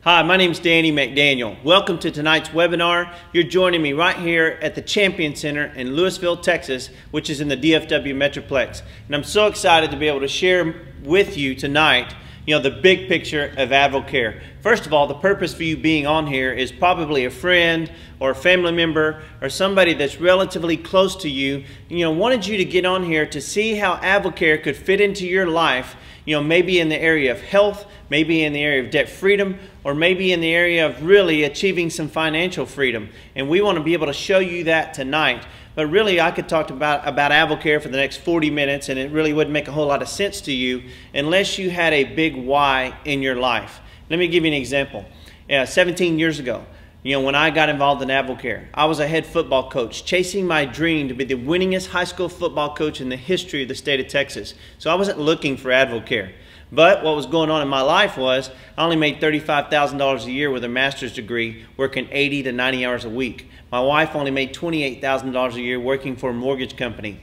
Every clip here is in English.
Hi, my name is Danny McDaniel. Welcome to tonight's webinar. You're joining me right here at the Champion Center in Lewisville, Texas, which is in the DFW Metroplex. And I'm so excited to be able to share with you tonight, the big picture of AdvoCare. First of all, the purpose for you being on here is probably a friend or a family member or somebody that's relatively close to you, wanted you to get on here to see how AdvoCare could fit into your life, maybe in the area of health, maybe in the area of debt freedom, or maybe in the area of really achieving some financial freedom. And we want to be able to show you that tonight. But really, I could talk about AdvoCare for the next 40 minutes, and it really wouldn't make a whole lot of sense to you unless you had a big why in your life. Let me give you an example. 17 years ago, when I got involved in AdvoCare, I was a head football coach, chasing my dream to be the winningest high school football coach in the history of the state of Texas. So I wasn't looking for AdvoCare. But what was going on in my life was I only made $35,000 a year with a master's degree, working 80 to 90 hours a week. My wife only made $28,000 a year working for a mortgage company.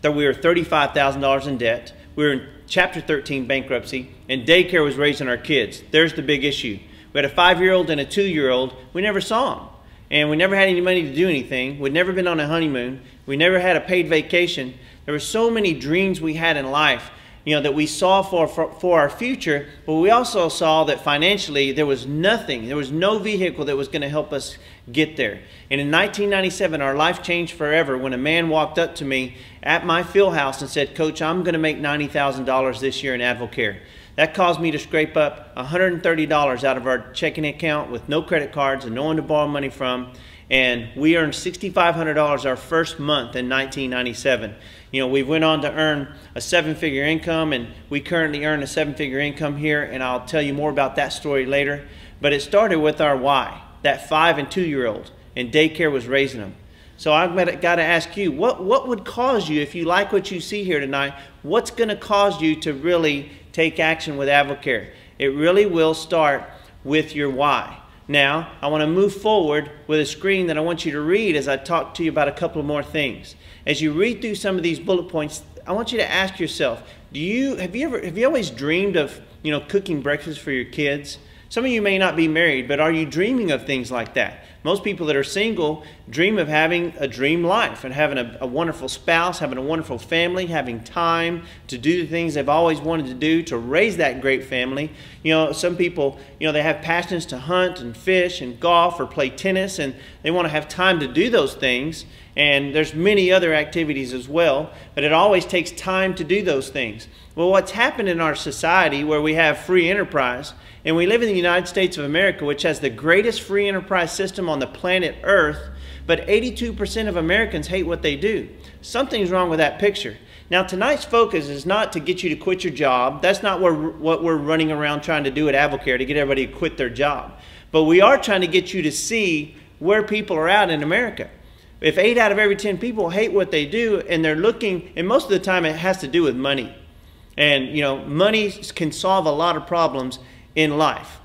We were $35,000 in debt. We were in Chapter 13 bankruptcy, and daycare was raising our kids. There's the big issue. We had a 5-year-old and a 2-year-old. We never saw them. And we never had any money to do anything. We'd never been on a honeymoon. We never had a paid vacation. There were so many dreams we had in life, that we saw for our future, but we also saw that financially there was nothing. There was no vehicle that was going to help us get there. And in 1997, our life changed forever when a man walked up to me at my field house and said, "Coach, I'm going to make $90,000 this year in AdvoCare." That caused me to scrape up $130 out of our checking account with no credit cards and no one to borrow money from. And we earned $6,500 our first month in 1997. We went on to earn a 7-figure income, and we currently earn a 7-figure income here, and I'll tell you more about that story later. But it started with our why, that 5- and 2-year-old, and daycare was raising them. So I've got to ask you, what would cause you, if you like what you see here tonight, what's going to cause you to really take action with AdvoCare? It really will start with your why. Now, I want to move forward with a screen that I want you to read as I talk to you about a couple more things. As you read through some of these bullet points, I want you to ask yourself, have you always dreamed of, cooking breakfast for your kids? Some of you may not be married, but are you dreaming of things like that? Most people that are single dream of having a dream life and having a wonderful spouse, having a wonderful family, having time to do the things they've always wanted to do to raise that great family. Some people, they have passions to hunt and fish and golf or play tennis, and they want to have time to do those things. And there's many other activities as well, but it always takes time to do those things. Well, what's happened in our society where we have free enterprise, and we live in the United States of America, which has the greatest free enterprise system on the planet Earth, but 82% of Americans hate what they do. Something's wrong with that picture. Now, tonight's focus is not to get you to quit your job. That's not what we're running around trying to do at AdvoCare, to get everybody to quit their job. But we are trying to get you to see where people are at in America. If 8 out of every 10 people hate what they do, and they're looking, and most of the time it has to do with money. And, money can solve a lot of problems in life.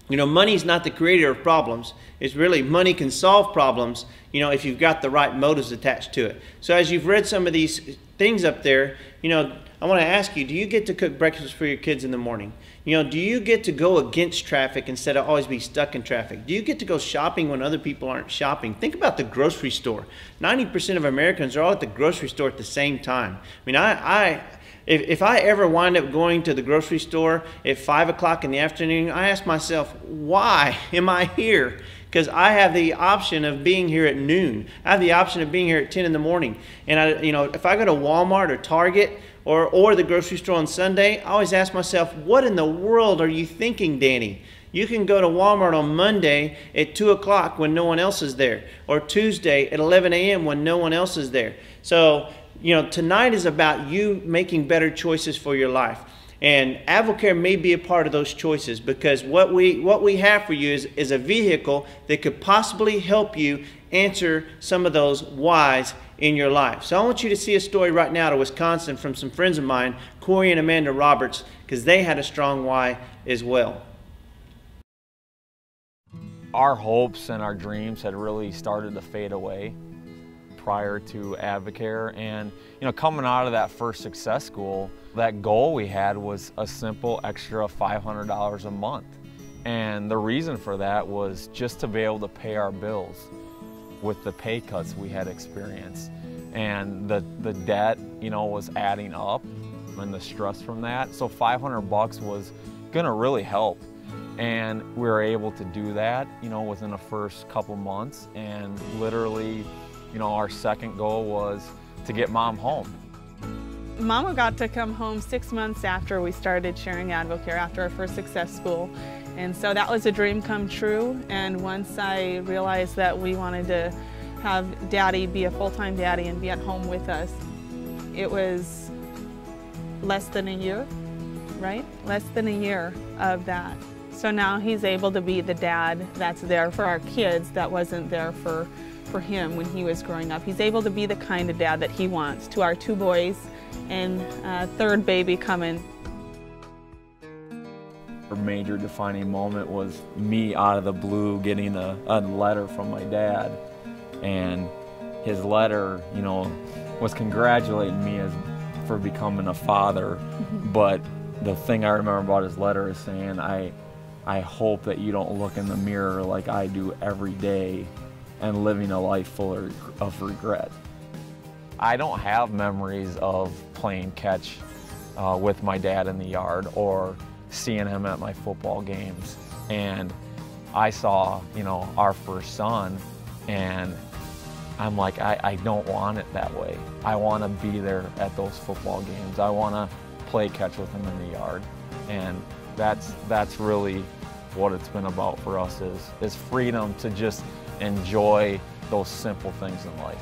Money's not the creator of problems. It's really money can solve problems, if you've got the right motives attached to it. So as you've read some of these things up there, I want to ask you, do you get to cook breakfast for your kids in the morning? Do you get to go against traffic instead of always be stuck in traffic? Do you get to go shopping when other people aren't shopping? Think about the grocery store. 90% of Americans are all at the grocery store at the same time. If I ever wind up going to the grocery store at 5 o'clock in the afternoon, I ask myself, why am I here? Because I have the option of being here at noon. I have the option of being here at 10 in the morning. And if I go to Walmart or Target or the grocery store on Sunday, I always ask myself, what in the world are you thinking, Danny? You can go to Walmart on Monday at 2 o'clock when no one else is there, or Tuesday at 11 a.m. when no one else is there. So, tonight is about you making better choices for your life. And AdvoCare may be a part of those choices, because what we have for you is a vehicle that could possibly help you answer some of those whys in your life. So I want you to see a story right now to Wisconsin from some friends of mine, Corey and Amanda Roberts, because they had a strong why as well. Our hopes and our dreams had really started to fade away prior to AdvoCare, and coming out of that first success school, that goal we had was a simple extra $500 a month. And the reason for that was just to be able to pay our bills with the pay cuts we had experienced. And the debt, you know, was adding up and the stress from that. So $500 was gonna really help. And we were able to do that, you know, within the first couple months. And literally, you know, our second goal was to get Mom home. Mama got to come home 6 months after we started sharing AdvoCare, after our first success school. And so that was a dream come true. And once I realized that we wanted to have Daddy be a full-time daddy and be at home with us, it was less than a year, right? Less than a year of that. So now he's able to be the dad that's there for our kids that wasn't there for him when he was growing up. He's able to be the kind of dad that he wants to our 2 boys and a 3rd baby coming. A major defining moment was me out of the blue getting a letter from my dad. And his letter, you know, was congratulating me for becoming a father. But the thing I remember about his letter is saying, I hope that you don't look in the mirror like I do every day and living a life full of regret. I don't have memories of playing catch with my dad in the yard or seeing him at my football games. And I saw, you know, our first son, and I'm like, I don't want it that way. I want to be there at those football games. I want to play catch with him in the yard. And that's really what it's been about for us, is freedom to just enjoy those simple things in life.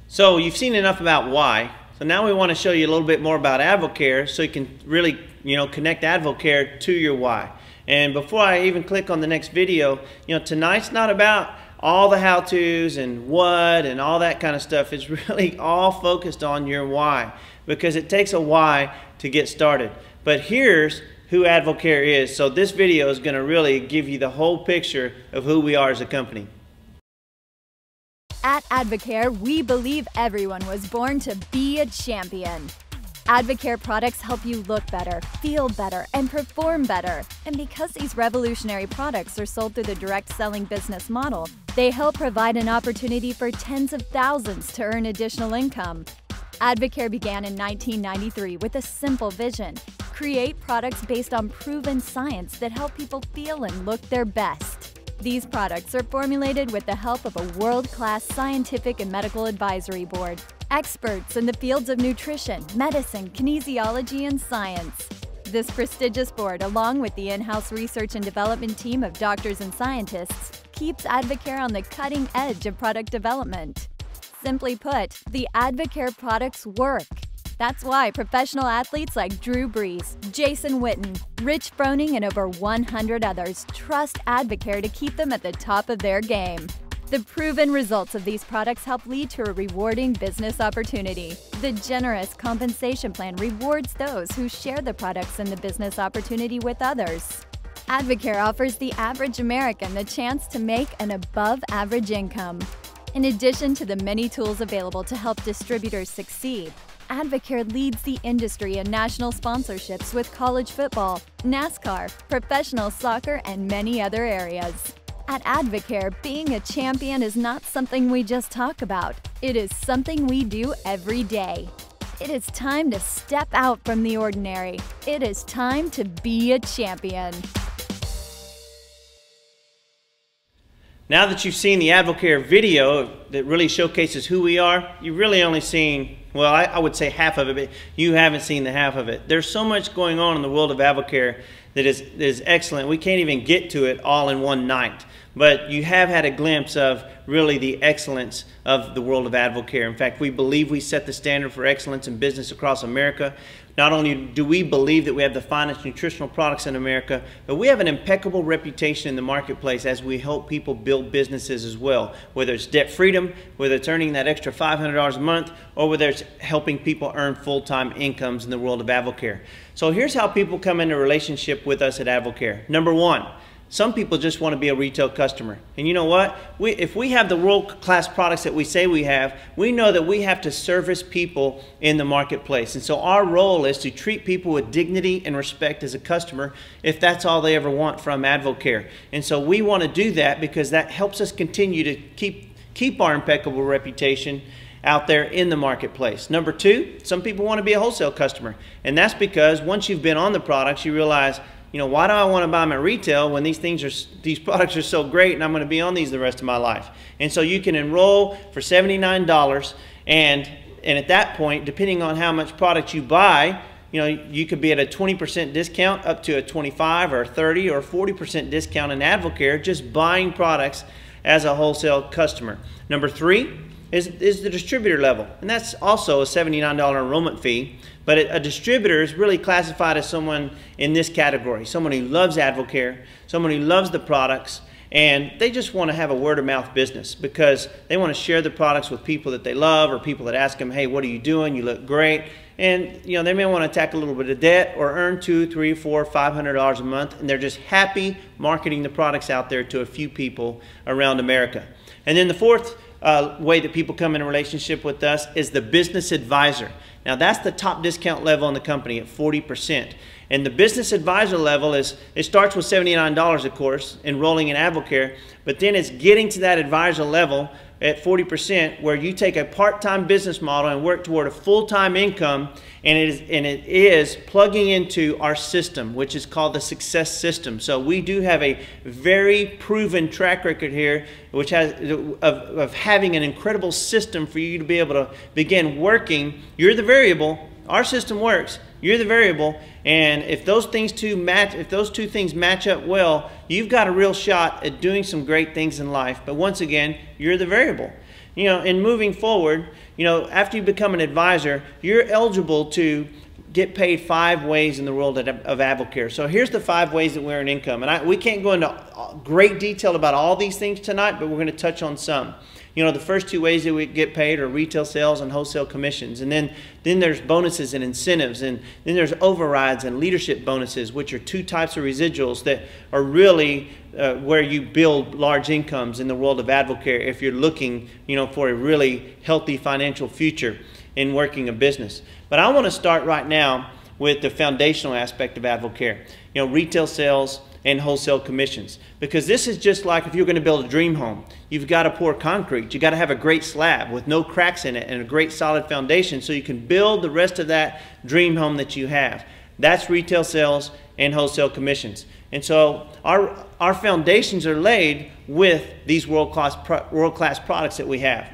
So you've seen enough about why. So now we want to show you a little bit more about AdvoCare so you can really, you know, connect AdvoCare to your why. And before I even click on the next video, you know, tonight's not about all the how-tos and what and all that kind of stuff. It's really all focused on your why, because it takes a why to get started. But here's who AdvoCare is. So this video is going to really give you the whole picture of who we are as a company. At AdvoCare, we believe everyone was born to be a champion. AdvoCare products help you look better, feel better, and perform better. And because these revolutionary products are sold through the direct selling business model, they help provide an opportunity for tens of thousands to earn additional income. AdvoCare began in 1993 with a simple vision: create products based on proven science that help people feel and look their best. These products are formulated with the help of a world-class scientific and medical advisory board, experts in the fields of nutrition, medicine, kinesiology, and science. This prestigious board, along with the in-house research and development team of doctors and scientists, keeps AdvoCare on the cutting edge of product development. Simply put, the AdvoCare products work. That's why professional athletes like Drew Brees, Jason Witten, Rich Froning, and over 100 others trust AdvoCare to keep them at the top of their game. The proven results of these products help lead to a rewarding business opportunity. The generous compensation plan rewards those who share the products and the business opportunity with others. AdvoCare offers the average American the chance to make an above-average income. In addition to the many tools available to help distributors succeed, AdvoCare leads the industry in national sponsorships with college football, NASCAR, professional soccer, and many other areas. At AdvoCare, being a champion is not something we just talk about. It is something we do every day. It is time to step out from the ordinary. It is time to be a champion. Now that you've seen the AdvoCare video that really showcases who we are, you've really only seen, well, I would say half of it, but you haven't seen the half of it. There's so much going on in the world of AdvoCare that is excellent. We can't even get to it all in one night. But you have had a glimpse of really the excellence of the world of AdvoCare. In fact, we believe we set the standard for excellence in business across America. Not only do we believe that we have the finest nutritional products in America, but we have an impeccable reputation in the marketplace as we help people build businesses as well. Whether it's debt freedom, whether it's earning that extra $500 a month, or whether it's helping people earn full-time incomes in the world of AdvoCare. So here's how people come into a relationship with us at AdvoCare. Number one, Some people just want to be a retail customer. And you know what? If we have the world-class products that we say we have, we know that we have to service people in the marketplace. And so our role is to treat people with dignity and respect as a customer if that's all they ever want from AdvoCare. And so we want to do that because that helps us continue to keep our impeccable reputation out there in the marketplace. Number two, some people want to be a wholesale customer. And that's because once you've been on the products, you realize, you know, why do I want to buy them at retail when these products are so great and I'm going to be on these the rest of my life? And so you can enroll for $79, and at that point, depending on how much product you buy, you know, you could be at a 20% discount up to a 25 or 30 or 40% discount in AdvoCare just buying products as a wholesale customer. Number three is the distributor level, and that's also a $79 enrollment fee. But a distributor is really classified as someone in this category, someone who loves AdvoCare, someone who loves the products, and they just want to have a word-of-mouth business because they want to share the products with people that they love or people that ask them, hey, what are you doing? You look great. And you know, they may want to attack a little bit of debt or earn $200, $300, $400, $500 a month, and they're just happy marketing the products out there to a few people around America. And then the fourth way that people come in a relationship with us is the business advisor. Now that's the top discount level in the company at 40%. And the business advisor level it starts with $79, of course, enrolling in AdvoCare, but then it's getting to that advisor level at 40% where you take a part-time business model and work toward a full-time income, and it is plugging into our system, which is called the Success System. So we do have a very proven track record here, which has of having an incredible system for you to be able to begin working. You're the variable. Our system works. You're the variable, and if those two things match up well, you've got a real shot at doing some great things in life. But once again, you're the variable. You know, and moving forward, you know, after you become an advisor, you're eligible to get paid 5 ways in the world of AdvoCare. So here's the 5 ways that we earn income, and we can't go into great detail about all these things tonight, but we're going to touch on some. You know, the first 2 ways that we get paid are retail sales and wholesale commissions. And then there's bonuses and incentives. And then there's overrides and leadership bonuses, which are 2 types of residuals that are really where you build large incomes in the world of AdvoCare if you're looking, you know, for a really healthy financial future in working a business. But I want to start right now with the foundational aspect of AdvoCare. You know, retail sales and wholesale commissions, because this is just like if you're going to build a dream home. You've got to pour concrete. You've got to have a great slab with no cracks in it and a great solid foundation so you can build the rest of that dream home that you have. That's retail sales and wholesale commissions. And so our foundations are laid with these world-class products that we have.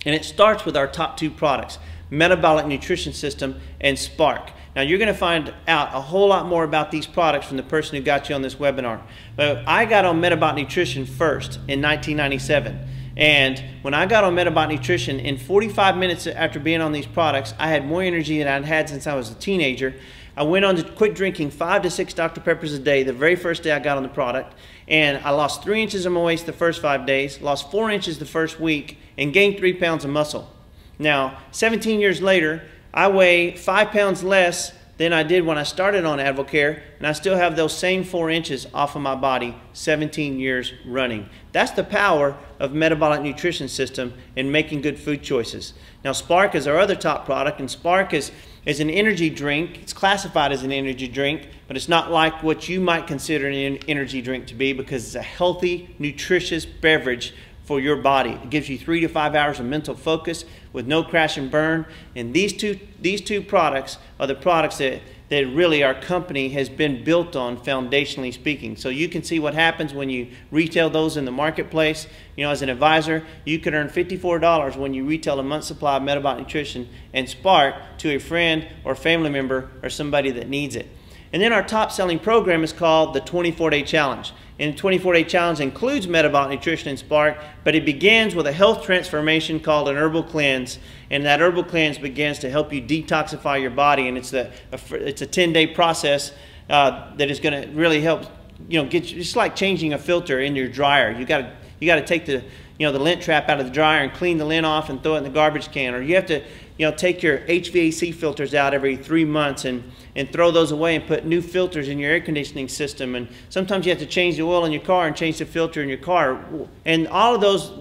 And it starts with our top 2 products, Metabolic Nutrition System and Spark. Now you're going to find out a whole lot more about these products from the person who got you on this webinar. But I got on Metabolic Nutrition first in 1997. And when I got on Metabolic Nutrition, in 45 minutes after being on these products, I had more energy than I'd had since I was a teenager. I went on to quit drinking 5 to 6 Dr. Peppers a day the very first day I got on the product. And I lost 3 inches of my waist the first 5 days, lost 4 inches the first week, and gained 3 pounds of muscle. Now, 17 years later, I weigh 5 pounds less than I did when I started on AdvoCare, and I still have those same 4 inches off of my body 17 years running. That's the power of Metabolic Nutrition System and making good food choices. Now, Spark is our other top product, and Spark is an energy drink. It's classified as an energy drink, but it's not like what you might consider an energy drink to be, because it's a healthy, nutritious beverage for your body. It gives you 3 to 5 hours of mental focus with no crash and burn. And these two products are the products that really our company has been built on, foundationally speaking. So you can see what happens when you retail those in the marketplace. You know, as an advisor, you could earn $54 when you retail a month's supply of Metabolic Nutrition and Spark to a friend or family member or somebody that needs it. And then our top selling program is called the 24-Day Challenge. And the 24-Day Challenge includes Metabolic Nutrition and Spark, but it begins with a health transformation called an herbal cleanse. And that herbal cleanse begins to help you detoxify your body. And it's a 10-day process that is going to really help, you know, it's like changing a filter in your dryer. You got to take the lint trap out of the dryer and clean the lint off and throw it in the garbage can. Or you have to, you know, take your HVAC filters out every 3 months and and throw those away and put new filters in your air conditioning system. And sometimes you have to change the oil in your car and change the filter in your car. And all of those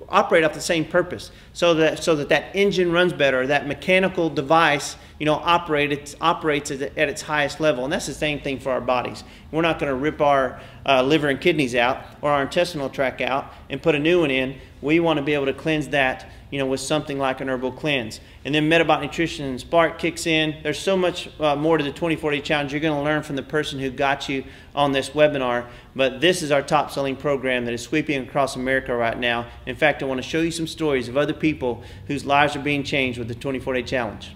operate off the same purpose, so that engine runs better, that mechanical device, you know, operates at its highest level. And that's the same thing for our bodies. We're not going to rip our liver and kidneys out or our intestinal tract out and put a new one in. We want to be able to cleanse that, you know, with something like an herbal cleanse. And then Metabot Nutrition and Spark kicks in. There's so much more to the 24-day challenge you're going to learn from the person who got you on this webinar. But this is our top selling program that is sweeping across America right now. In fact, I want to show you some stories of other people whose lives are being changed with the 24-day challenge.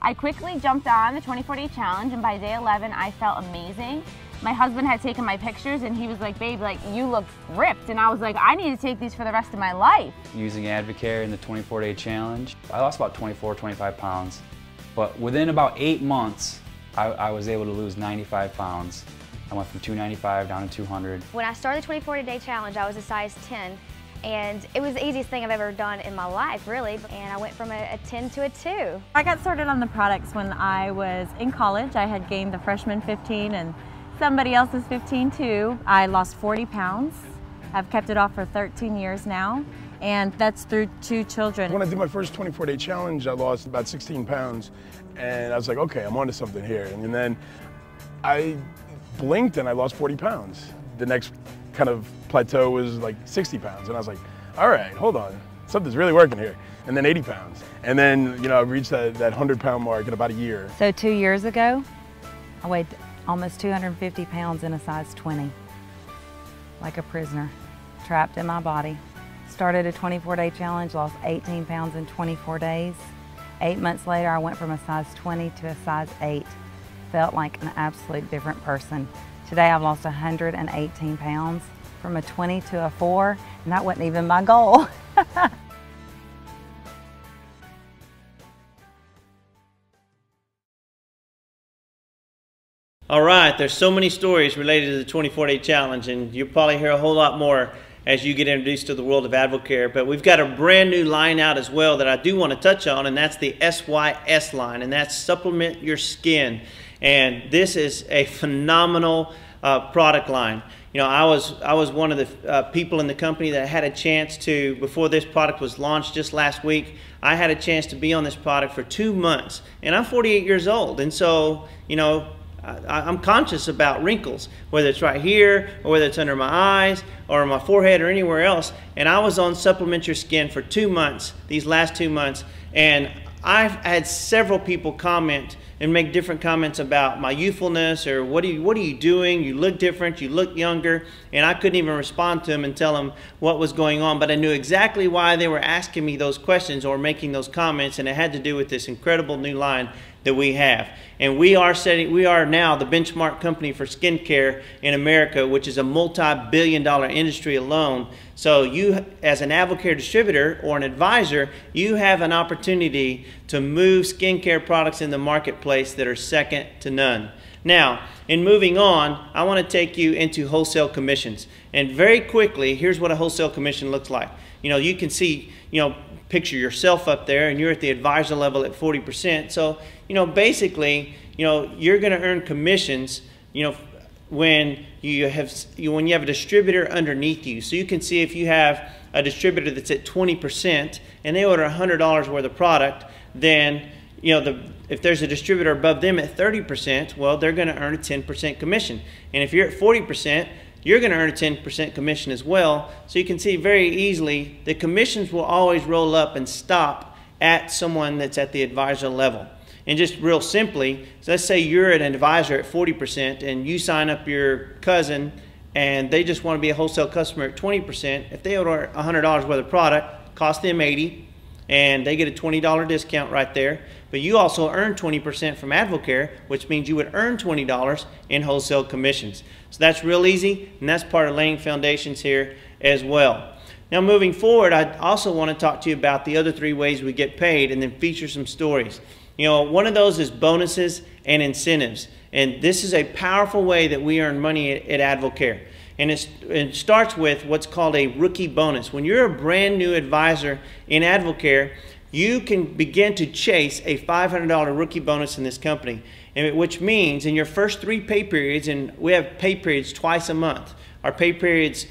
I quickly jumped on the 24-day challenge, and by day 11 I felt amazing. My husband had taken my pictures and he was like, babe, like, you look ripped. And I was like, I need to take these for the rest of my life. Using AdvoCare in the 24-day challenge, I lost about 25 pounds. But within about 8 months, I was able to lose 95 pounds. I went from 295 down to 200. When I started the 24-day challenge, I was a size 10. And it was the easiest thing I've ever done in my life, really. And I went from a 10 to a 2. I got started on the products when I was in college. I had gained the freshman 15 and somebody else is 15 too. I lost 40 pounds. I've kept it off for 13 years now, and that's through 2 children. When I did my first 24-day challenge, I lost about 16 pounds, and I was like, okay, I'm onto something here. And then I blinked and I lost 40 pounds. The next kind of plateau was like 60 pounds, and I was like, all right, hold on, something's really working here. And then 80 pounds. And then, you know, I reached that 100-pound mark in about a year. So 2 years ago, I weighed almost 250 pounds in a size 20, like a prisoner, trapped in my body. Started a 24-day challenge, lost 18 pounds in 24 days. 8 months later, I went from a size 20 to a size 8. Felt like an absolute different person. Today, I've lost 118 pounds from a 20 to a 4, and that wasn't even my goal. All right, there's so many stories related to the 24-day challenge, and you'll probably hear a whole lot more as you get introduced to the world of AdvoCare. But we've got a brand new line out as well that I do want to touch on, and that's the SYS line, and that's Supplement Your Skin. And this is a phenomenal product line. You know, I was one of the people in the company that had a chance to, before this product was launched just last week, I had a chance to be on this product for 2 months, and I'm 48 years old, and so, you know, I'm conscious about wrinkles, whether it's right here or whether it's under my eyes or my forehead or anywhere else. And I was on Supplement Your Skin for 2 months, these last 2 months, and I've had several people comment and make different comments about my youthfulness or what are you doing? You look different, you look younger, and I couldn't even respond to them and tell them what was going on, but I knew exactly why they were asking me those questions or making those comments, and it had to do with this incredible new line that we have. And we are now the benchmark company for skincare in America, which is a multi-billion-dollar industry alone. So you, as an AdvoCare distributor or an advisor, you have an opportunity to move skincare products in the marketplace that are second to none. Now, in moving on, I want to take you into wholesale commissions. And very quickly, here's what a wholesale commission looks like. You know, you can see, you know, picture yourself up there and you're at the advisor level at 40%. So, you know, basically, you know, you're going to earn commissions, you know, when you have a distributor underneath you. So you can see if you have a distributor that's at 20% and they order $100 worth of product, then, you know, if there's a distributor above them at 30%, well, they're going to earn a 10% commission. And if you're at 40%, you're going to earn a 10% commission as well. So you can see very easily the commissions will always roll up and stop at someone that's at the advisor level. And just real simply, so let's say you're an advisor at 40% and you sign up your cousin and they just want to be a wholesale customer at 20%. If they order $100 worth of product, cost them $80, and they get a $20 discount right there. But you also earn 20% from AdvoCare, which means you would earn $20 in wholesale commissions. So that's real easy, and that's part of laying foundations here as well. Now moving forward, I also want to talk to you about the other 3 ways we get paid and then feature some stories. You know, one of those is bonuses and incentives. And this is a powerful way that we earn money at AdvoCare. And it starts with what's called a rookie bonus. When you're a brand new advisor in AdvoCare, you can begin to chase a $500 rookie bonus in this company, which means in your first 3 pay periods, and we have pay periods twice a month. Our pay periods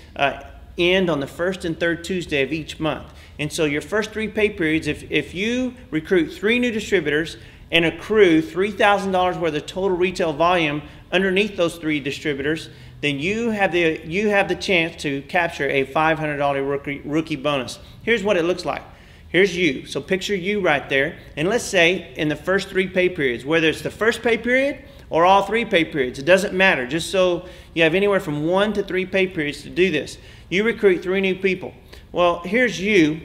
end on the 1st and 3rd Tuesday of each month. And so your first 3 pay periods, if you recruit 3 new distributors and accrue $3,000 worth of total retail volume underneath those 3 distributors, then you have the chance to capture a $500 rookie bonus. Here's what it looks like. Here's you. So picture you right there. And let's say in the first 3 pay periods, whether it's the first pay period or all 3 pay periods, it doesn't matter. Just so you have anywhere from 1 to 3 pay periods to do this. You recruit 3 new people. Well, here's you,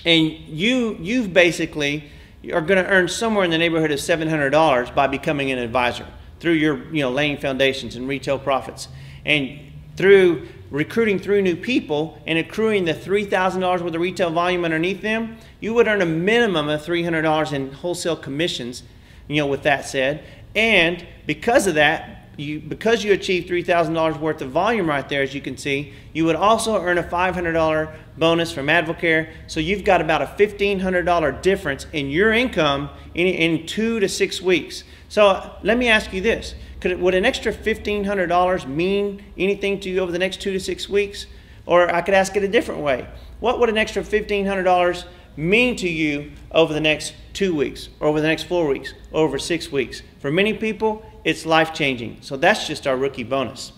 and you basically are going to earn somewhere in the neighborhood of $700 by becoming an advisor through your laying foundations and retail profits. And through recruiting 3 new people and accruing the $3,000 worth of retail volume underneath them, you would earn a minimum of $300 in wholesale commissions, with that said. And because of that, because you achieved $3,000 worth of volume right there, as you can see, you would also earn a $500 bonus from AdvoCare. So you've got about a $1,500 difference in your income in 2 to 6 weeks. So let me ask you this. Would an extra $1,500 mean anything to you over the next 2 to 6 weeks? Or I could ask it a different way. What would an extra $1,500 mean to you over the next 2 weeks, or over the next 4 weeks, or over 6 weeks? For many people, it's life-changing. So that's just our rookie bonus.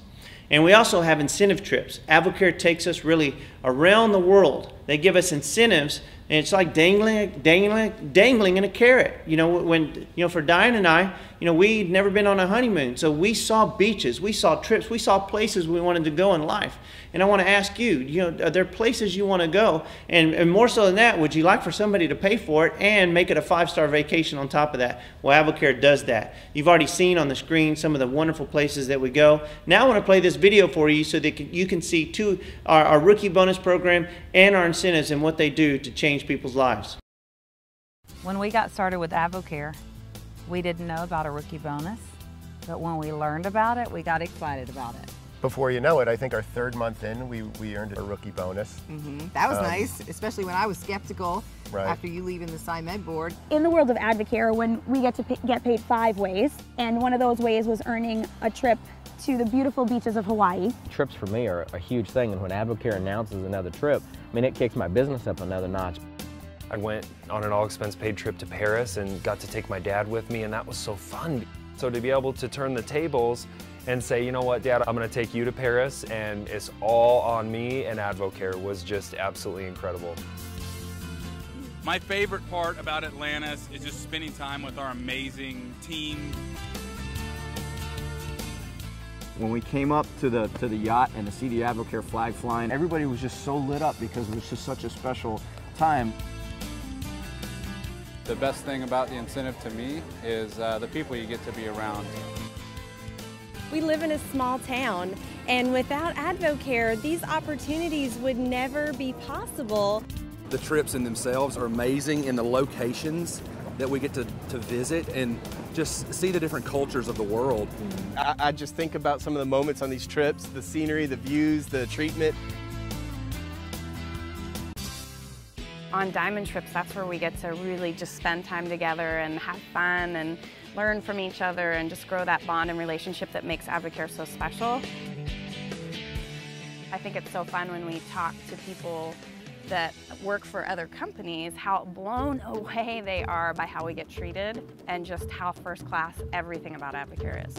And we also have incentive trips. AdvoCare takes us really around the world. They give us incentives, and it's like dangling in a carrot. For Diane and I, we'd never been on a honeymoon, so we saw beaches, we saw trips, we saw places we wanted to go in life. And I want to ask you, are there places you want to go? And more so than that, would you like for somebody to pay for it and make it a 5-star vacation on top of that? Well, AdvoCare does that. You've already seen on the screen some of the wonderful places that we go. Now I want to play this video for you so that you can see our rookie bonus program and our incentives and what they do to change people's lives. When we got started with AdvoCare, we didn't know about a rookie bonus, but when we learned about it, we got excited about it. Before you know it, I think our 3rd month in, we earned a rookie bonus. That was nice, especially when I was skeptical after you leaving the SciMed board. In the world of AdvoCare, when we get to get paid 5 ways, and one of those ways was earning a trip to the beautiful beaches of Hawaii. Trips for me are a huge thing, and when AdvoCare announces another trip, it kicks my business up another notch. I went on an all-expense-paid trip to Paris and got to take my dad with me, and that was so fun. So to be able to turn the tables and say, you know what, Dad, I'm going to take you to Paris, and it's all on me and AdvoCare was just absolutely incredible. My favorite part about Atlantis is just spending time with our amazing team. When we came up to the yacht and to see the AdvoCare flag flying, everybody was just so lit up because it was just such a special time. The best thing about the incentive to me is the people you get to be around. We live in a small town, and without AdvoCare, these opportunities would never be possible. The trips in themselves are amazing, and the locations that we get to visit and just see the different cultures of the world. I just think about some of the moments on these trips, the scenery, the views, the treatment. On diamond trips, that's where we get to really just spend time together and have fun and learn from each other and just grow that bond and relationship that makes AdvoCare so special. I think it's so fun when we talk to people that work for other companies, how blown away they are by how we get treated and just how first class everything about AdvoCare is.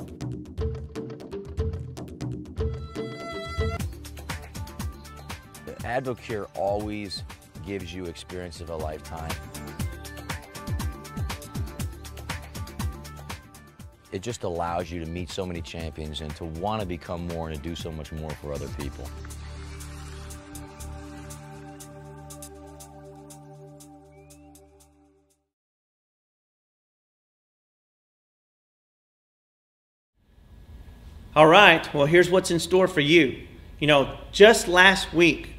AdvoCare always gives you experience of a lifetime. It just allows you to meet so many champions and to want to become more and to do so much more for other people. All right, well, here's what's in store for you. Just last week,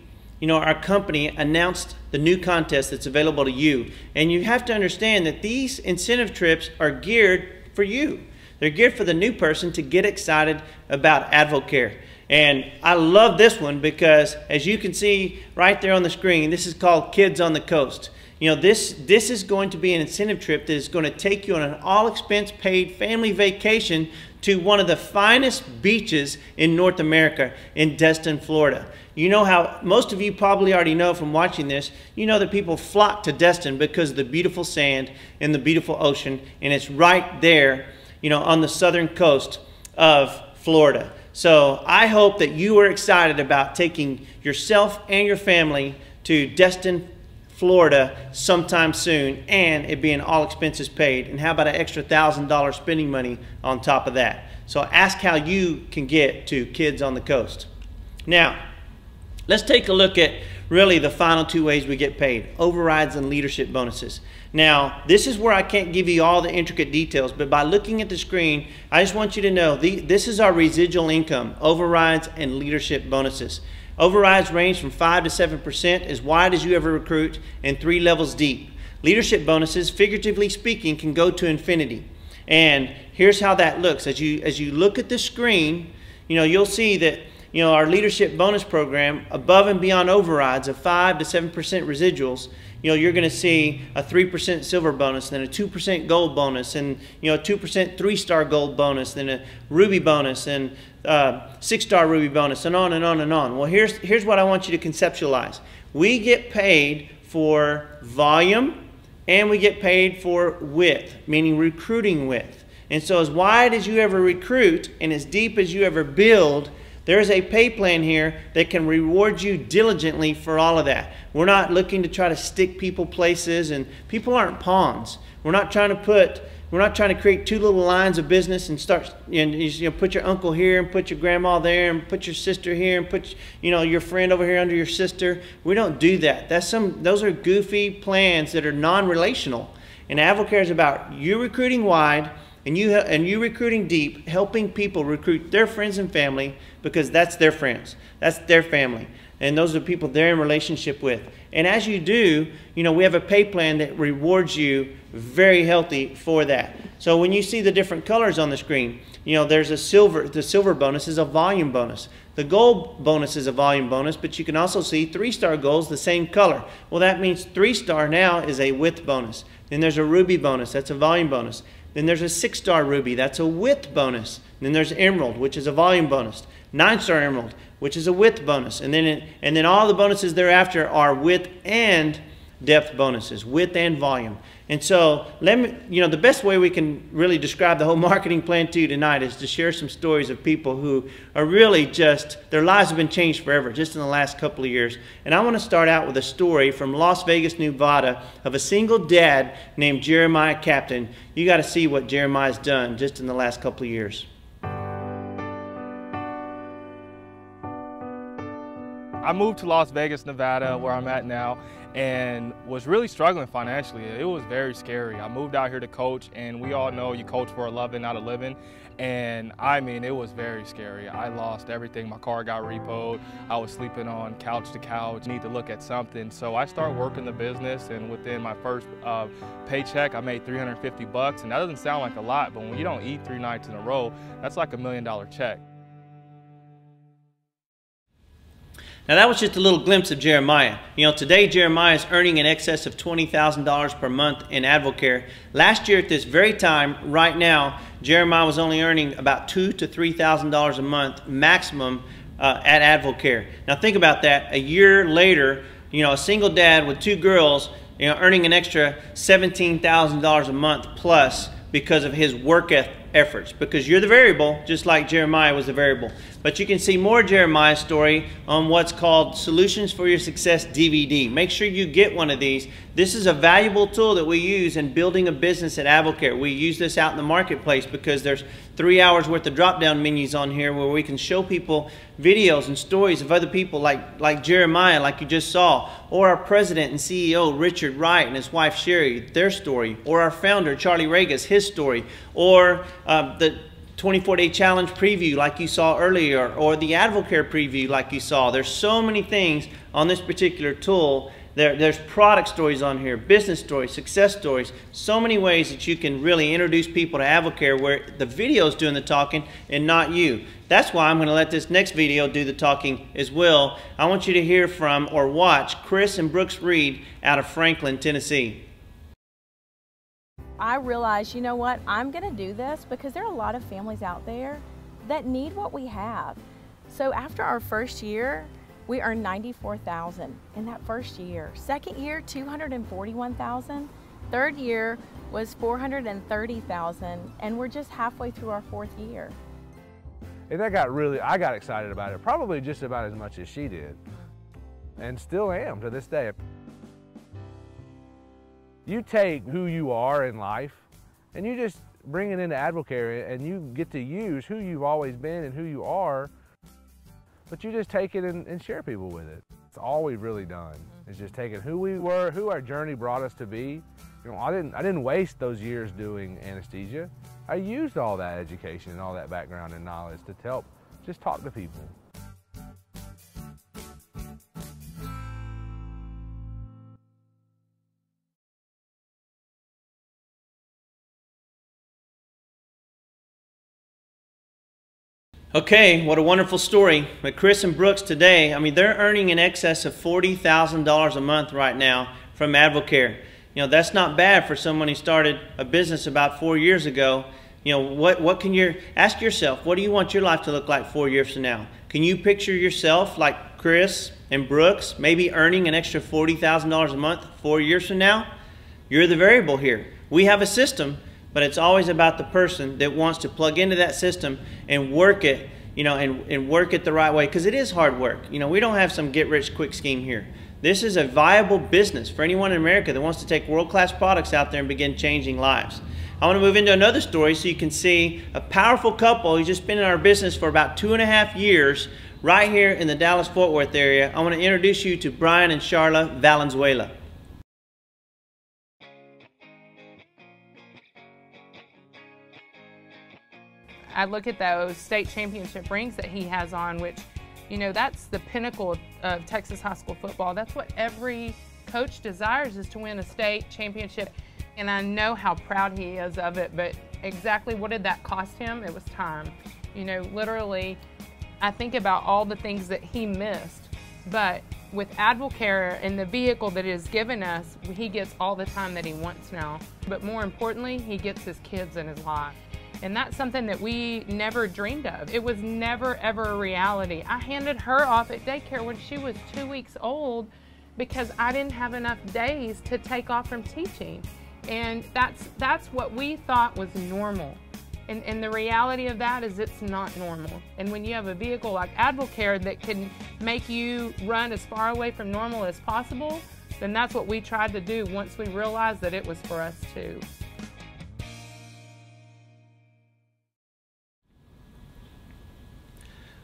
our company announced the new contest that's available to you. And you have to understand that these incentive trips are geared for you. They're geared for the new person to get excited about AdvoCare. And I love this one because, as you can see right there on the screen, this is called Kids on the Coast. You know, this is going to be an incentive trip that is going to take you on an all-expense paid family vacation to one of the finest beaches in North America, in Destin, Florida. You know how, most of you probably already know from watching this, you know that people flock to Destin because of the beautiful sand and the beautiful ocean, and it's right there, you know, on the southern coast of Florida. So I hope that you are excited about taking yourself and your family to Destin, Florida sometime soon, and it being all expenses paid. And how about an extra $1,000 spending money on top of that? So ask how you can get to Kids on the Coast. Now, let's take a look at really the final two ways we get paid: overrides and leadership bonuses. Now, this is where I can't give you all the intricate details, but by looking at the screen, I just want you to know this is our residual income, overrides and leadership bonuses. Overrides range from 5 to 7%, as wide as you ever recruit, and 3 levels deep. Leadership bonuses, figuratively speaking, can go to infinity. And here's how that looks. As you look at the screen, you know, you'll see that, you know, our leadership bonus program, above and beyond overrides of 5 to 7% residuals, you know, you're going to see a 3% silver bonus, then a 2% gold bonus, and, you know, a 2% 3-star gold bonus, then a ruby bonus, and 6-star ruby bonus, and on and on and on. Well, here's what I want you to conceptualize. We get paid for volume, and we get paid for width, meaning recruiting width. And so as wide as you ever recruit and as deep as you ever build, there's a pay plan here that can reward you diligently for all of that. We're not looking to try to stick people places, and people aren't pawns. We're not trying to create 2 little lines of business and start, you know, put your uncle here and put your grandma there and put your sister here and put, you know, your friend over here under your sister. We don't do that. Those are goofy plans that are non-relational. And AdvoCare is about you recruiting wide and you recruiting deep, helping people recruit their friends and family, because that's their friends, that's their family, and those are the people they're in relationship with. And as you do, you know, we have a pay plan that rewards you very healthy for that. So when you see the different colors on the screen, you know, there's a silver. The silver bonus is a volume bonus. The gold bonus is a volume bonus, but you can also see 3-star goals the same color. Well, that means 3-star now is a width bonus. Then there's a ruby bonus, that's a volume bonus. Then there's a 6-star ruby, that's a width bonus. Then there's emerald, which is a volume bonus. 9-star emerald, which is a width bonus. And then all the bonuses thereafter are width and depth bonuses, width and volume. And so, you know, the best way we can really describe the whole marketing plan to you tonight is to share some stories of people who are really just, their lives have been changed forever just in the last couple of years. And I want to start out with a story from Las Vegas, Nevada, of a single dad named Jeremiah Captain. You got to see what Jeremiah's done just in the last couple of years. I moved to Las Vegas, Nevada, where I'm at now, and was really struggling financially. It was very scary. I moved out here to coach, and we all know you coach for a loving, not a living. And I mean, it was very scary. I lost everything. My car got repoed. I was sleeping on couch to couch. Need to look at something. So I started working the business, and within my first paycheck, I made $350. And that doesn't sound like a lot, but when you don't eat 3 nights in a row, that's like $1 million check. Now that was just a little glimpse of Jeremiah. You know, today Jeremiah is earning in excess of $20,000 per month in AdvoCare. Last year at this very time, right now, Jeremiah was only earning about $2,000 to $3,000 a month maximum at AdvoCare. Now think about that. A year later, you know, a single dad with 2 girls, you know, earning an extra $17,000 a month plus because of his work efforts, because you're the variable, just like Jeremiah was the variable. But you can see more Jeremiah's story on what's called Solutions for Your Success DVD. Make sure you get one of these. This is a valuable tool that we use in building a business at AdvoCare. We use this out in the marketplace because there's 3 hours worth of drop-down menus on here where we can show people videos and stories of other people like Jeremiah, like you just saw, or our president and CEO, Richard Wright, and his wife, Sherry, their story, or our founder, Charlie Regas, his story, or the 24-day challenge preview like you saw earlier, or the AdvoCare preview like you saw. There's so many things on this particular tool There's product stories on here, business stories, success stories, so many ways that you can really introduce people to AdvoCare where the video is doing the talking and not you. That's why I'm going to let this next video do the talking as well. I want you to hear from or watch Chris and Brooks Reed out of Franklin, Tennessee. I realized, you know what, I'm going to do this because there are a lot of families out there that need what we have. So after our first year, we earned $94,000 in that first year. Second year, $241,000. Third year was $430,000, and we're just halfway through our fourth year. And I got excited about it, probably just about as much as she did, and still am to this day. You take who you are in life, and you just bring it into AdvoCare, and you get to use who you've always been and who you are, but you just take it and share people with it. It's all we've really done, is just taking who we were, who our journey brought us to be. You know, I didn't waste those years doing anesthesia. I used all that education and all that background and knowledge to help just talk to people. Okay, what a wonderful story. But Chris and Brooks today, I mean, they're earning in excess of $40,000 a month right now from AdvoCare. You know, that's not bad for someone who started a business about 4 years ago. You know, what can you ask yourself, what do you want your life to look like 4 years from now? Can you picture yourself like Chris and Brooks, maybe earning an extra $40,000 a month 4 years from now? You're the variable here. We have a system, but it's always about the person that wants to plug into that system and work it, you know, and work it the right way, because it is hard work. You know, we don't have some get-rich-quick scheme here. This is a viable business for anyone in America that wants to take world-class products out there and begin changing lives. I want to move into another story so you can see a powerful couple who's just been in our business for about 2.5 years right here in the Dallas-Fort Worth area. I want to introduce you to Brian and Charla Valenzuela. I look at those state championship rings that he has on, which, you know, that's the pinnacle of Texas high school football. That's what every coach desires, is to win a state championship. And I know how proud he is of it, but exactly what did that cost him? It was time. You know, literally, I think about all the things that he missed, but with AdvoCare and the vehicle that it has given us, he gets all the time that he wants now. But more importantly, he gets his kids in his life. And that's something that we never dreamed of. It was never, ever a reality. I handed her off at daycare when she was 2 weeks old because I didn't have enough days to take off from teaching. And that's what we thought was normal. And the reality of that is it's not normal. And when you have a vehicle like AdvoCare that can make you run as far away from normal as possible, then that's what we tried to do once we realized that it was for us too.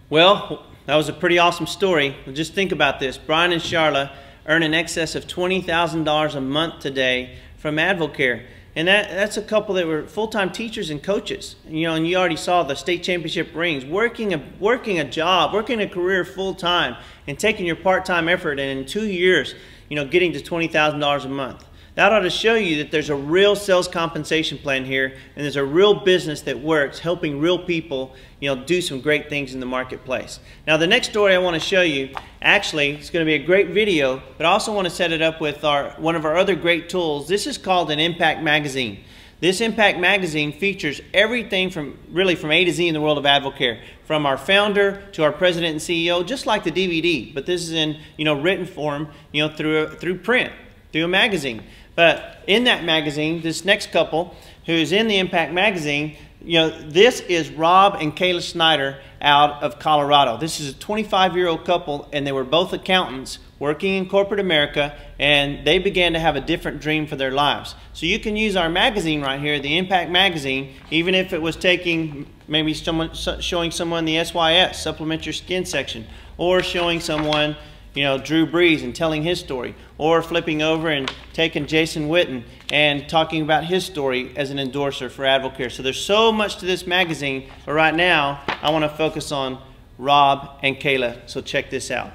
Well, that was a pretty awesome story. Just think about this. Brian and Charla earn in excess of $20,000 a month today from AdvoCare. And that's a couple that were full-time teachers and coaches. You know, and you already saw the state championship rings, working a job, working a career full-time, and taking your part-time effort, and in 2 years, you know, getting to $20,000 a month. That ought to show you that there's a real sales compensation plan here, and there's a real business that works, helping real people, you know, do some great things in the marketplace. Now, the next story I want to show you, actually, it's going to be a great video, but I also want to set it up with one of our other great tools. This is called an Impact Magazine. This Impact Magazine features everything from A to Z in the world of AdvoCare, from our founder to our president and CEO, just like the DVD, but this is in, you know, written form, you know, through print, through a magazine. But in that magazine, this next couple who's in the Impact Magazine, you know, this is Rob and Kayla Snyder out of Colorado. This is a 25-year-old couple, and they were both accountants working in corporate America, and they began to have a different dream for their lives. So you can use our magazine right here, the Impact Magazine, even if it was taking maybe showing someone the SYS, Supplement Your Skin section, or showing someone, you know, Drew Brees and telling his story, or flipping over and taking Jason Witten and talking about his story as an endorser for AdvoCare. So there's so much to this magazine, but right now I want to focus on Rob and Kayla, so check this out.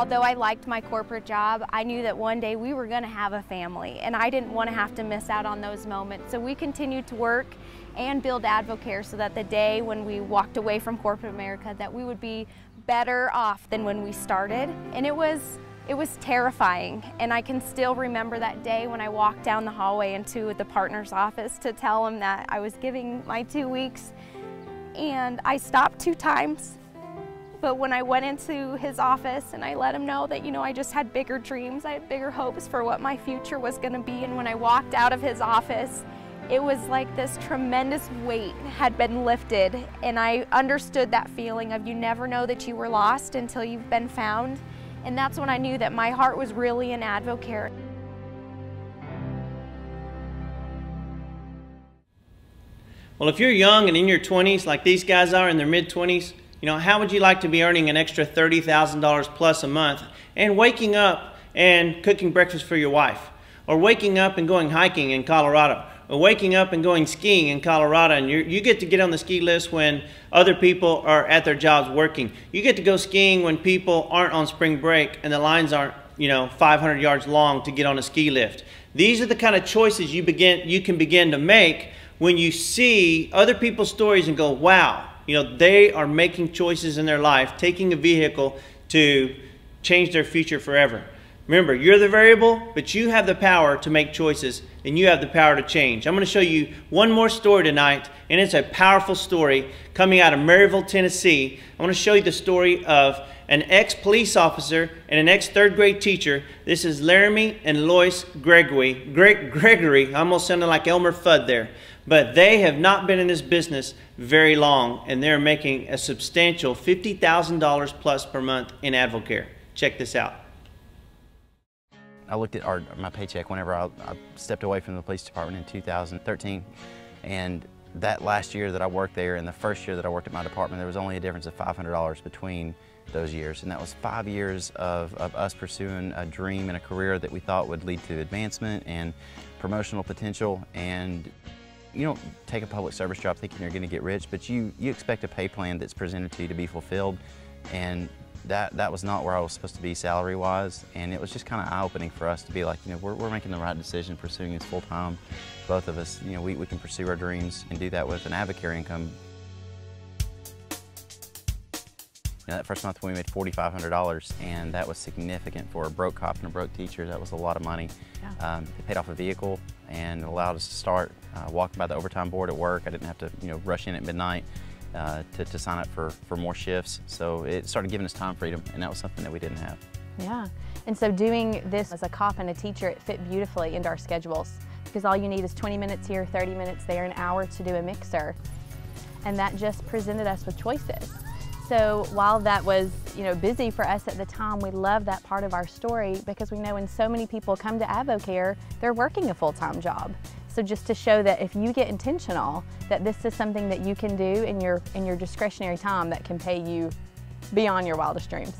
Although I liked my corporate job, I knew that one day we were going to have a family, and I didn't want to have to miss out on those moments. So we continued to work and build AdvoCare so that the day when we walked away from corporate America, that we would be better off than when we started. And it was terrifying, and I can still remember that day when I walked down the hallway into the partner's office to tell him that I was giving my 2 weeks, and I stopped 2 times. But when I went into his office and I let him know that, you know, I just had bigger dreams, I had bigger hopes for what my future was going to be, and when I walked out of his office, it was like this tremendous weight had been lifted, and I understood that feeling of you never know that you were lost until you've been found. And that's when I knew that my heart was really in AdvoCare. Well, if you're young and in your 20s, like these guys are in their mid-20s, you know, how would you like to be earning an extra $30,000 plus a month and waking up and cooking breakfast for your wife? Or waking up and going hiking in Colorado? Or waking up and going skiing in Colorado, and you get to get on the ski list when other people are at their jobs working. You get to go skiing when people aren't on spring break and the lines aren't, you know, 500 yards long to get on a ski lift. These are the kind of choices you can begin to make when you see other people's stories and go, wow, you know, they are making choices in their life, taking a vehicle to change their future forever. Remember, you're the variable, but you have the power to make choices, and you have the power to change. I'm going to show you one more story tonight, and it's a powerful story coming out of Maryville, Tennessee. I want to show you the story of an ex-police officer and an ex-third grade teacher. This is Laramie and Lois Gregory. I almost sounded like Elmer Fudd there. But they have not been in this business very long, and they're making a substantial $50,000 plus per month in AdvoCare. Check this out. I looked at my paycheck whenever I stepped away from the police department in 2013, and that last year that I worked there and the first year that I worked at my department, there was only a difference of $500 between those years, and that was 5 years of us pursuing a dream and a career that we thought would lead to advancement and promotional potential. And you don't take a public service job thinking you're going to get rich, but you expect a pay plan that's presented to you to be fulfilled, and that was not where I was supposed to be salary-wise, and it was just kind of eye-opening for us to be like, you know, we're making the right decision pursuing this full-time. Both of us, you know, we can pursue our dreams and do that with an AdvoCare income. You know, that first month we made $4,500, and that was significant for a broke cop and a broke teacher. That was a lot of money. Yeah. It paid off a vehicle and allowed us to start walking by the overtime board at work. I didn't have to, you know, rush in at midnight to sign up for more shifts. So it started giving us time freedom, and that was something that we didn't have. Yeah, and so doing this as a cop and a teacher, it fit beautifully into our schedules, because all you need is 20 minutes here, 30 minutes there, an hour to do a mixer. And that just presented us with choices. So while that was, you know, busy for us at the time, we love that part of our story, because we know when so many people come to AdvoCare, they're working a full-time job. So just to show that if you get intentional, that this is something that you can do in your discretionary time that can pay you beyond your wildest dreams.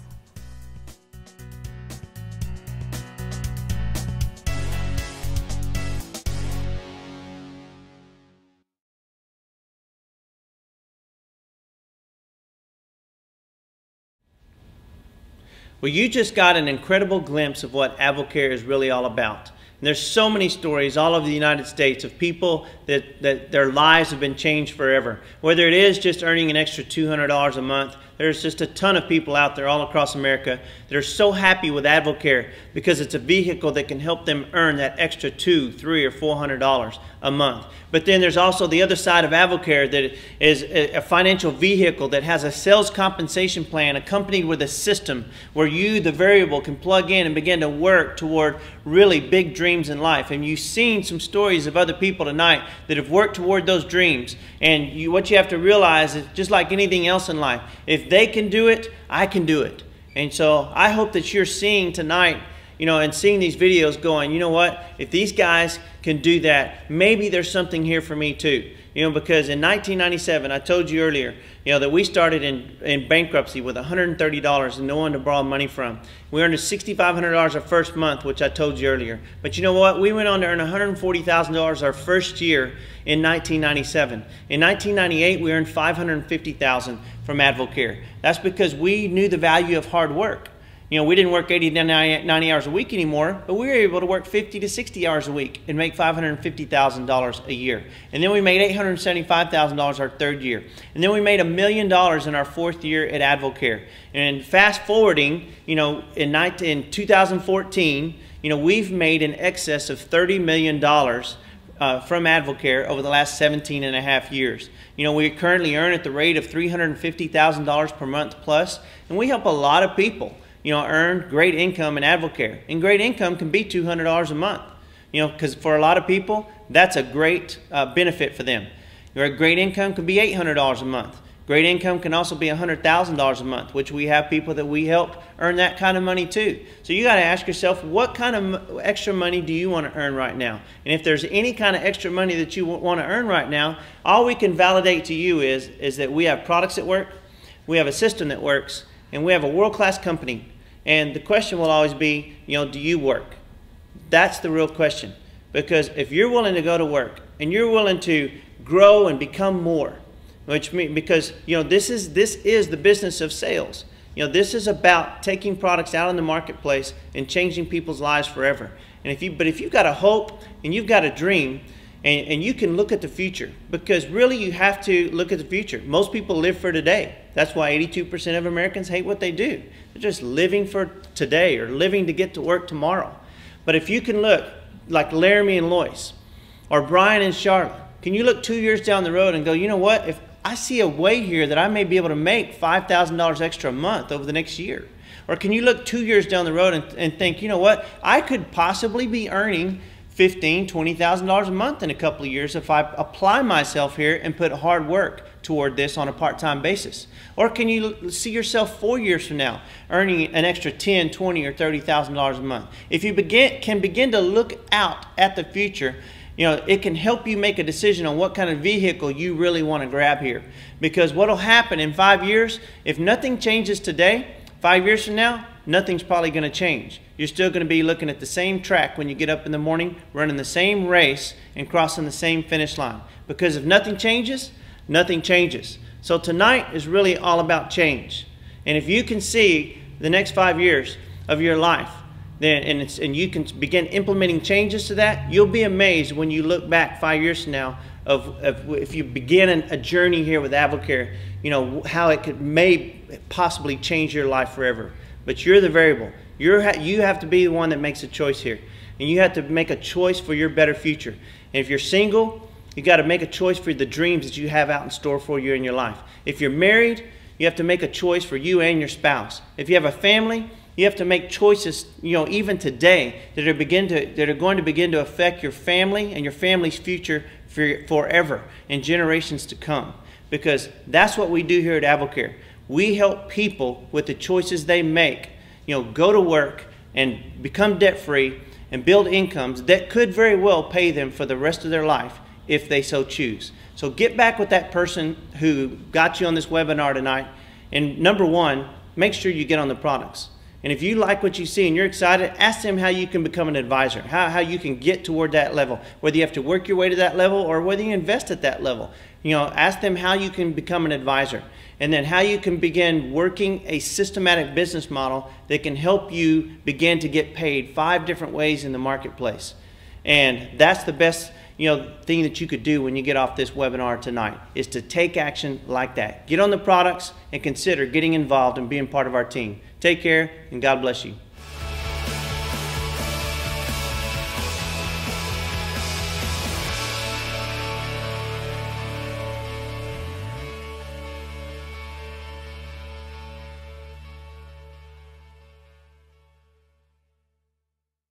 Well, you just got an incredible glimpse of what AdvoCare is really all about. And there's so many stories all over the United States of people that their lives have been changed forever. Whether it is just earning an extra $200 a month, there's just a ton of people out there all across America that are so happy with AdvoCare because it's a vehicle that can help them earn that extra $200, $300, or $400 a month. But then there's also the other side of AdvoCare that is a financial vehicle that has a sales compensation plan accompanied with a system where you, the variable, can plug in and begin to work toward really big dreams in life. And you've seen some stories of other people tonight that have worked toward those dreams. And what you have to realize is, just like anything else in life, if they can do it, I can do it. And so I hope that you're seeing tonight, you know, and seeing these videos going, you know what, if these guys can do that, maybe there's something here for me too. You know, because in 1997, I told you earlier, you know, that we started in bankruptcy with $130 and no one to borrow money from. We earned $6,500 our first month, which I told you earlier. But you know what? We went on to earn $140,000 our first year in 1997. In 1998, we earned $550,000 from AdvoCare. That's because we knew the value of hard work. You know, we didn't work 80 to 90 hours a week anymore, but we were able to work 50 to 60 hours a week and make $550,000 a year. And then we made $875,000 our third year. And then we made $1 million in our fourth year at AdvoCare. And fast forwarding, you know, in 2014, you know, we've made in excess of $30 million from AdvoCare over the last 17 and a half years. You know, we currently earn at the rate of $350,000 per month plus, and we help a lot of people, you know, earn great income in AdvoCare. And great income can be $200 a month, you know, because for a lot of people, that's a great benefit for them. Your great income can be $800 a month. Great income can also be $100,000 a month, which we have people that we help earn that kind of money too. So you got to ask yourself, what kind of extra money do you want to earn right now? And if there's any kind of extra money that you want to earn right now, all we can validate to you is that we have products that work, we have a system that works, and we have a world-class company. And the question will always be, you know, do you work? That's the real question. Because if you're willing to go to work and you're willing to grow and become more, which means, because, you know, this is the business of sales. You know, this is about taking products out in the marketplace and changing people's lives forever. And if you've got a hope and you've got a dream, and you can look at the future, because really you have to look at the future. Most people live for today. That's why 82% of Americans hate what they do. They're just living for today or living to get to work tomorrow. But if you can look like Laramie and Lois or Brian and Charlotte, can you look 2 years down the road and go, you know what, if I see a way here that I may be able to make $5,000 extra a month over the next year? Or can you look 2 years down the road and think, you know what, I could possibly be earning $15,000, $20,000 a month in a couple of years if I apply myself here and put hard work toward this on a part-time basis? Or can you see yourself 4 years from now earning an extra $10,000, $20,000, or $30,000 a month? If you can begin to look out at the future, you know, it can help you make a decision on what kind of vehicle you really want to grab here. Because what will happen in 5 years, if nothing changes today, 5 years from now, nothing's probably going to change. You're still going to be looking at the same track when you get up in the morning, running the same race and crossing the same finish line. Because if nothing changes, nothing changes. So tonight is really all about change. And if you can see the next 5 years of your life, and you can begin implementing changes to that, you'll be amazed when you look back 5 years from now of if you begin a journey here with AdvoCare, you know, how it may possibly change your life forever. But you're the variable. You have to be the one that makes a choice here. And you have to make a choice for your better future. And if you're single, you got to make a choice for the dreams that you have out in store for you in your life. If you're married, you have to make a choice for you and your spouse. If you have a family, you have to make choices, you know, even today that are going to begin to affect your family and your family's future forever and generations to come. Because that's what we do here at AdvoCare. We help people with the choices they make, you know, go to work and become debt-free and build incomes that could very well pay them for the rest of their life if they so choose. So get back with that person who got you on this webinar tonight. And number one, make sure you get on the products. And if you like what you see and you're excited, ask them how you can become an advisor, how you can get toward that level, whether you have to work your way to that level or whether you invest at that level. You know, ask them how you can become an advisor, and then how you can begin working a systematic business model that can help you begin to get paid 5 different ways in the marketplace. And that's the best, you know, thing that you could do when you get off this webinar tonight, is to take action like that. Get on the products and consider getting involved and being part of our team. Take care, and God bless you.